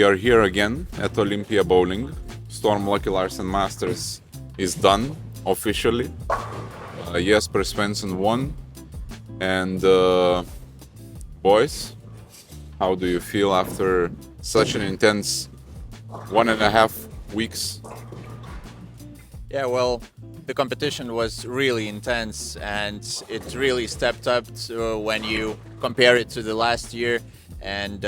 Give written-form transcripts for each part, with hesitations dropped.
we are here again at Olympia Bowling. Storm Lucky Larsen Masters is done officially. Jesper Svensson won. And boys, how do you feel after such an intense 1.5 weeks? Yeah, well, the competition was really intense and it really stepped up when you compare it to the last year. And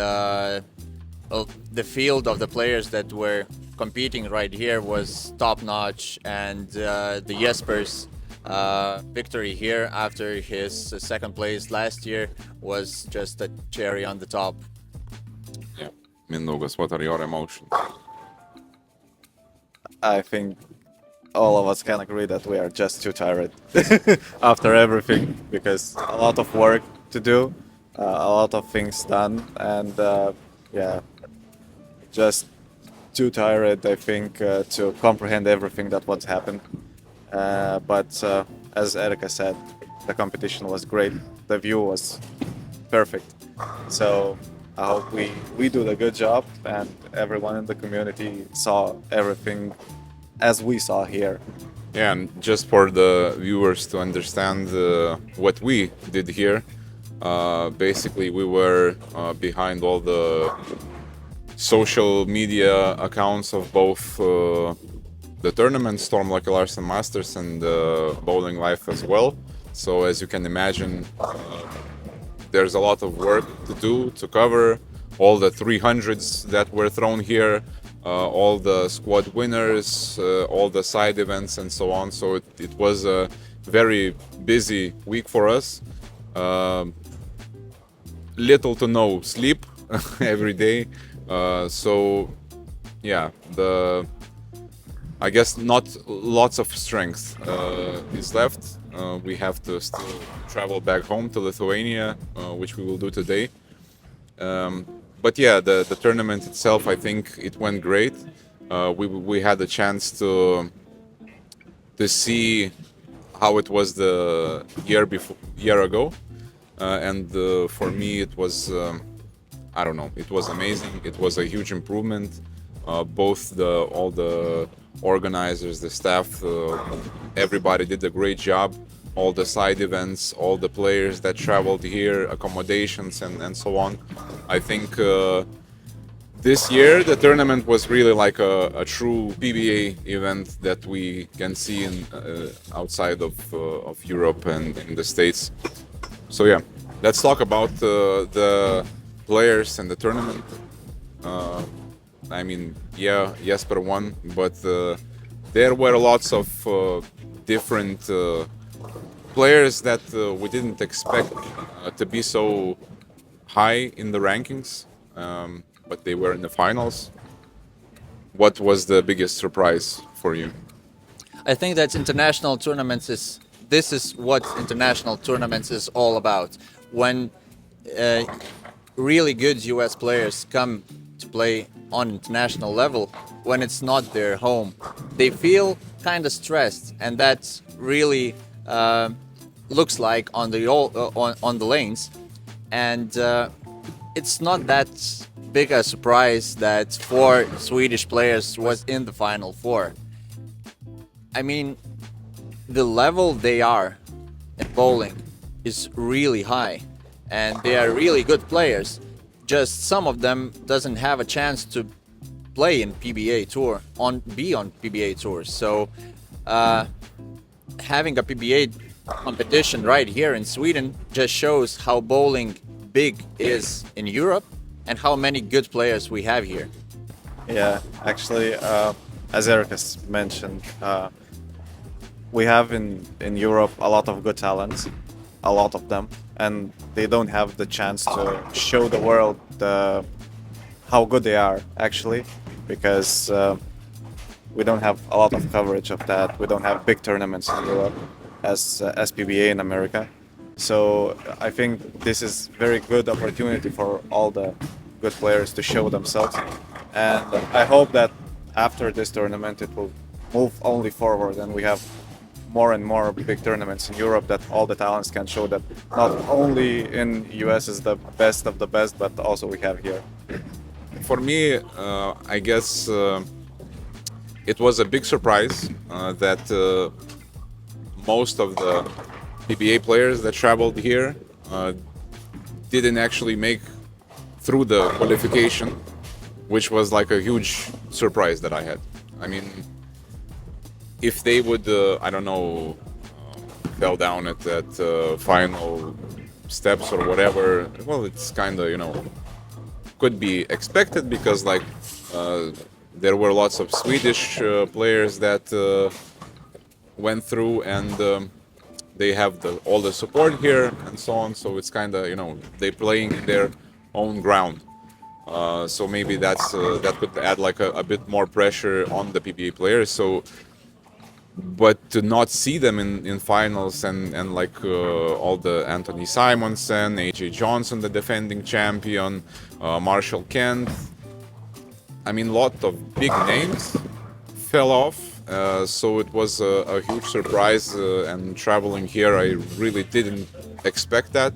the field of the players that were competing right here was top-notch, and the Jesper's victory here after his second place last year was just a cherry on the top. Yeah, Mindaugas, what are your emotions? I think all of us can agree that we are just too tired after everything, because a lot of work to do, a lot of things done, and yeah, just too tired, I think, to comprehend everything that what's happened. But as Erika said, the competition was great, the view was perfect. So I hope we do a good job and everyone in the community saw everything as we saw here. Yeah, and just for the viewers to understand what we did here, basically we were behind all the social media accounts of both the tournament, Storm Lucky Larsen Masters, and BowlingLife as well. So as you can imagine, there's a lot of work to do to cover all the 300s that were thrown here, all the squad winners, all the side events and so on. So it was a very busy week for us. Little to no sleep every day. So yeah, I guess not lots of strength is left. We have to still travel back home to Lithuania, which we will do today. But yeah, the tournament itself, I think it went great. We had a chance to see how it was the year ago, and for me it was I don't know, it was amazing. It was a huge improvement. Both all the organizers, the staff, everybody did a great job. All the side events, all the players that traveled here, accommodations and so on. I think this year the tournament was really like a true PBA event that we can see outside of Europe and in the States. So yeah, let's talk about the players and the tournament. I mean, yeah, Jesper won, but there were lots of different players that we didn't expect to be so high in the rankings, but they were in the finals. What was the biggest surprise for you? I think that international tournaments this is what international tournaments is all about. When really good US players come to play on international level, when it's not their home, they feel kind of stressed, and that really looks like on the lanes. And it's not that big a surprise that 4 Swedish players was in the final 4. I mean, the level they are at bowling is really high, and they are really good players. Just some of them doesn't have a chance to play in PBA Tour, be on PBA Tours. So having a PBA competition right here in Sweden just shows how bowling big is in Europe and how many good players we have here. Yeah, actually, as Erikas mentioned, we have in Europe a lot of good talents, a lot of them, and they don't have the chance to show the world how good they are, actually, because we don't have a lot of coverage of that. We don't have big tournaments in Europe as PBA in America. So I think this is very good opportunity for all the good players to show themselves, and I hope that after this tournament it will move only forward, and we have more and more big tournaments in Europe that all the talents can show that not only in US is the best of the best, but also we have here. for me, I guess it was a big surprise that most of the PBA players that traveled here didn't actually make through the qualification, which was like a huge surprise that I had. I mean, if they would, I don't know, fell down at that final steps or whatever, well, it's kind of, could be expected because like there were lots of Swedish players that went through and they have all the support here and so on, so it's kind of, they playing in their own ground. So maybe that could add like a bit more pressure on the PBA players. So, but to not see them in finals and like all the Anthony Simonsen, EJ Jansonas, the defending champion, Marshall Kent, I mean, lot of big names fell off. So it was a huge surprise, and traveling here, I really didn't expect that.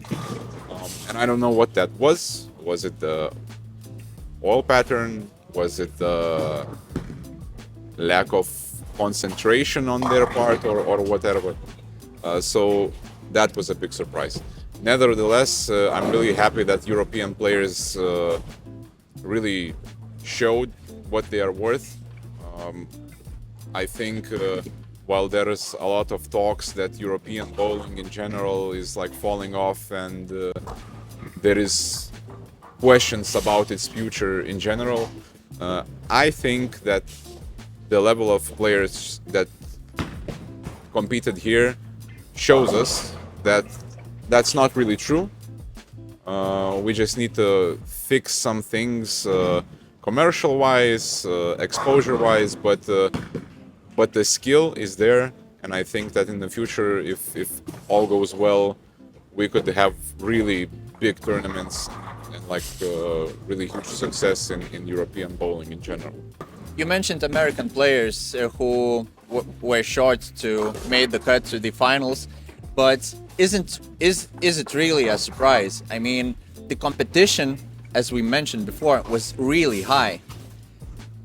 And I don't know what that was. Was it the oil pattern? Was it the lack of concentration on their part or whatever? So that was a big surprise. Nevertheless, I'm really happy that European players really showed what they are worth. I think while there is a lot of talks that European bowling in general is like falling off and there is questions about its future in general, I think that the level of players that competed here shows us that that's not really true. We just need to fix some things commercial-wise, exposure-wise, but the skill is there, and I think that in the future, if all goes well, we could have really big tournaments and like really huge success in European bowling in general. You mentioned American players who were short to make the cut to the finals, but is it really a surprise? I mean, the competition, as we mentioned before, was really high.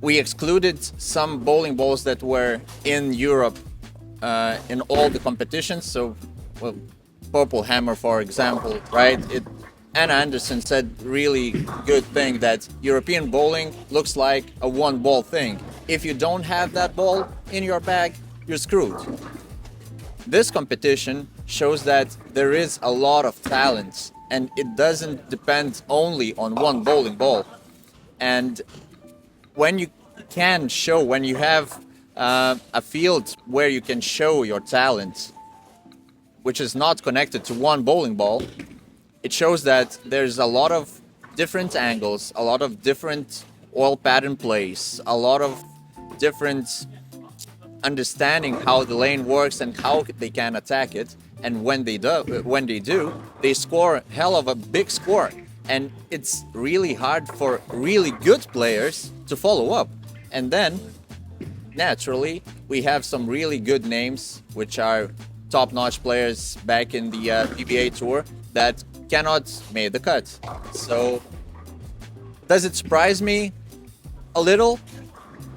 We excluded some bowling balls that were in Europe in all the competitions. So, well, Purple Hammer, for example, right? Anna Anderson said really good thing that European bowling looks like a one ball thing. If you don't have that ball in your bag, you're screwed. This competition shows that there is a lot of talent and it doesn't depend only on one bowling ball. And when you have a field where you can show your talent, which is not connected to one bowling ball, it shows that there's a lot of different angles, a lot of different oil pattern plays, a lot of different understanding how the lane works and how they can attack it. And when they do, they score a hell of a big score. And it's really hard for really good players to follow up. And then, naturally, we have some really good names, which are top-notch players back in the PBA Tour that cannot make the cut. So, does it surprise me a little?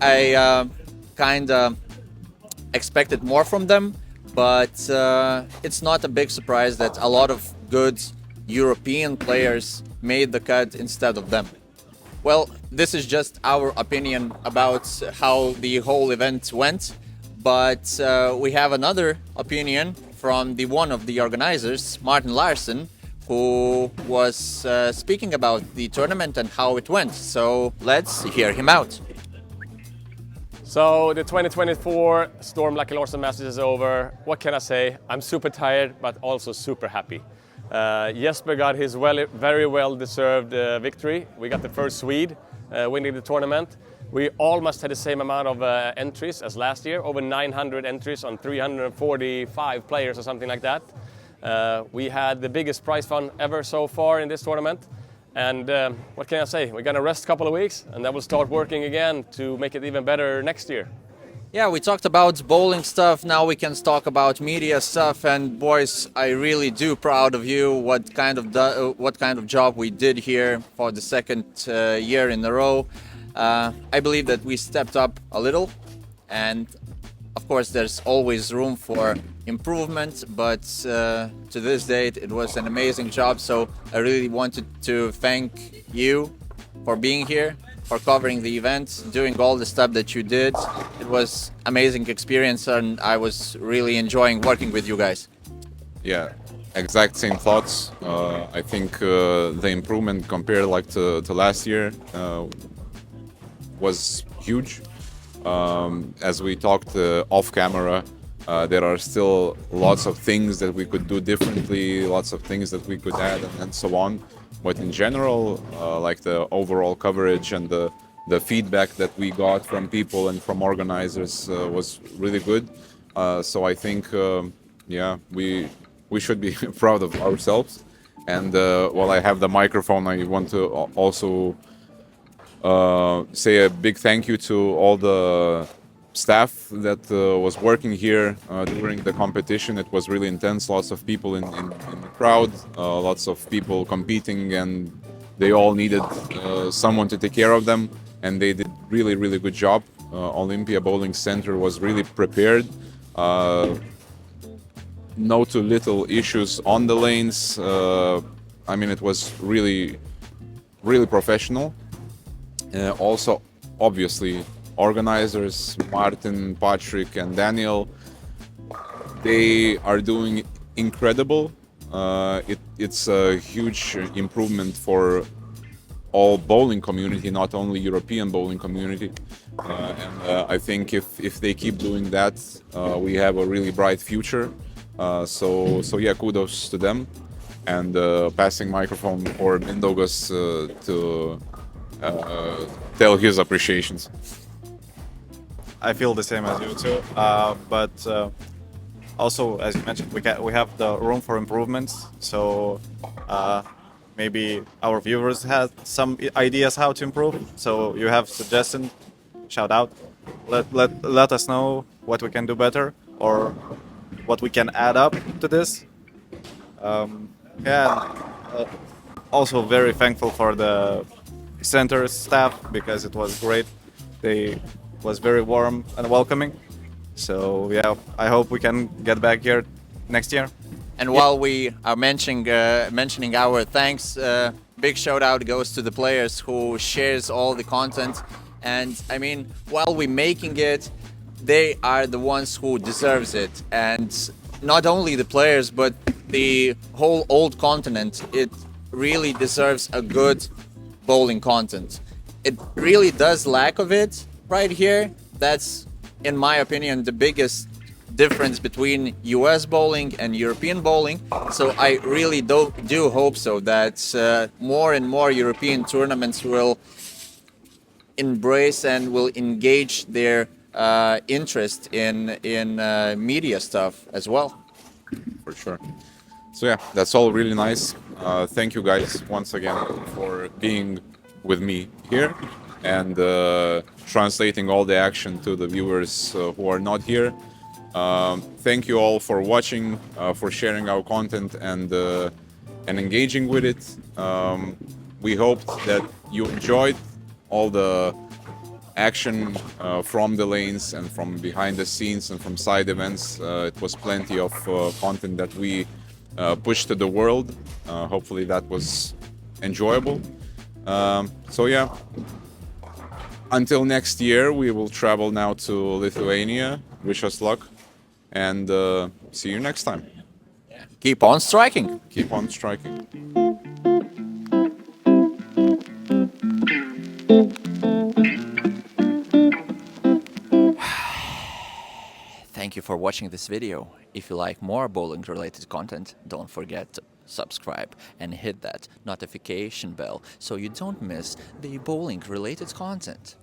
I kind of expected more from them, but it's not a big surprise that a lot of good European players made the cut instead of them. Well, this is just our opinion about how the whole event went, but we have another opinion from one of the organizers, Martin Larsen, who was speaking about the tournament and how it went. So let's hear him out. So the 2024 Storm Lucky Larsen Masters is over. What can I say? I'm super tired, but also super happy. Jesper got his very well-deserved victory. We got the first Swede winning the tournament. We almost had the same amount of entries as last year, over 900 entries on 345 players or something like that. We had the biggest prize fund ever so far in this tournament. And what can I say? We're going to rest a couple of weeks and then we'll start working again to make it even better next year. Yeah, we talked about bowling stuff. Now we can talk about media stuff. And boys, I really do proud of you. What kind of job we did here for the second year in a row. I believe that we stepped up a little, and of course there's always room for improvement. But to this date, it was an amazing job. So I really wanted to thank you for being here, for covering the event, doing all the stuff that you did. It was amazing experience, and I was really enjoying working with you guys. Yeah, exact same thoughts. I think the improvement compared like to last year was huge. As we talked off camera, there are still lots of things that we could do differently, lots of things that we could add, and so on. But in general, like the overall coverage and the feedback that we got from people and from organizers was really good. So I think, yeah, we should be proud of ourselves. And while I have the microphone, I want to also say a big thank you to all the staff that was working here during the competition. It was really intense, lots of people in the crowd, lots of people competing, and they all needed someone to take care of them, and they did really good job. Olympia Bowling Center was really prepared. No too little issues on the lanes. I mean, it was really professional. Also, obviously, organizers Martin, Patrick, and Daniel, they are doing incredible. It's a huge improvement for all bowling community, not only European bowling community. And I think if they keep doing that, we have a really bright future. So yeah, kudos to them. And passing microphone for Mindaugas to tell his appreciations. I feel the same as you too, but also, as you mentioned, we have the room for improvements. So maybe our viewers had some ideas how to improve. So you have suggestions, shout out. Let us know what we can do better or what we can add up to this. Also very thankful for the center staff because it was great. They was very warm and welcoming. So yeah, I hope we can get back here next year. And while we are mentioning our thanks, big shout out goes to the players who shares all the content. And I mean, while we're making it, they are the ones who deserves it. And not only the players, but the whole old continent. It really deserves a good bowling content. It really does lack of it right here. That's, in my opinion, the biggest difference between US bowling and European bowling. So I really do hope so that more and more European tournaments will embrace and will engage their interest in media stuff as well. For sure. So yeah, that's all really nice. Thank you guys once again for being with me here and translating all the action to the viewers who are not here. Thank you all for watching, for sharing our content and engaging with it. We hoped that you enjoyed all the action from the lanes and from behind the scenes and from side events. It was plenty of content that we pushed to the world. Hopefully that was enjoyable. So yeah, until next year, we will travel now to Lithuania. Wish us luck and see you next time. Keep on striking. Keep on striking. Thank you for watching this video. If you like more bowling related content, don't forget to subscribe and hit that notification bell so you don't miss the bowling related content.